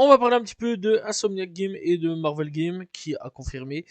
On va parler un petit peu de Insomniac Games et de Marvel Games qui a confirmé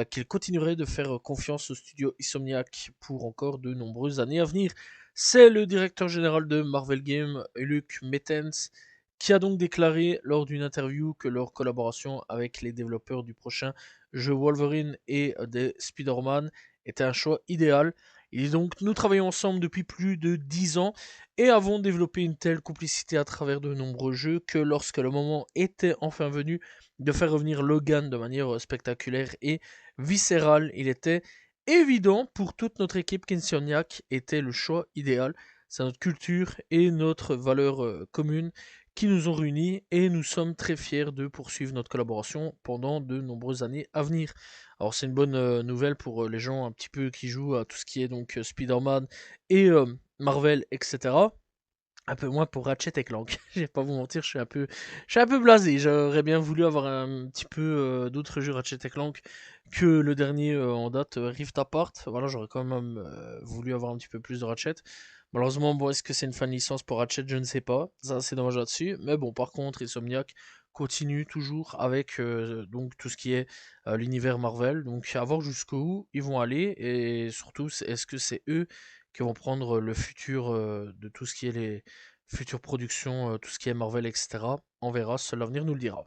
qu'il continuerait de faire confiance au studio Insomniac pour encore de nombreuses années à venir. C'est le directeur général de Marvel Games, Luc Mettens, qui a donc déclaré lors d'une interview que leur collaboration avec les développeurs du prochain jeu Wolverine et des Spider-Man était un choix idéal. Il dit donc: nous travaillons ensemble depuis plus de 10 ans et avons développé une telle complicité à travers de nombreux jeux que lorsque le moment était enfin venu de faire revenir Logan de manière spectaculaire et viscérale, il était évident pour toute notre équipe qu'Insomniac était le choix idéal. C'est notre culture et notre valeur commune qui nous ont réunis et nous sommes très fiers de poursuivre notre collaboration pendant de nombreuses années à venir. Alors c'est une bonne nouvelle pour les gens un petit peu qui jouent à tout ce qui est donc Spider-Man et Marvel, etc. Un peu moins pour Ratchet et Clank. Je vais pas vous mentir, je suis un peu blasé. J'aurais bien voulu avoir un petit peu d'autres jeux Ratchet et Clank que le dernier en date, Rift Apart. Voilà, j'aurais quand même voulu avoir un petit peu plus de Ratchet. Malheureusement, bon, est-ce que c'est une fan licence pour Ratchet? Je ne sais pas. Ça, c'est dommage là-dessus. Mais bon, par contre, Insomniac continue toujours avec donc tout ce qui est l'univers Marvel. Donc, à voir jusqu'où ils vont aller et surtout, est-ce que c'est eux qui vont prendre le futur de tout ce qui est les futures productions, tout ce qui est Marvel, etc. On verra, seul l'avenir nous le dira.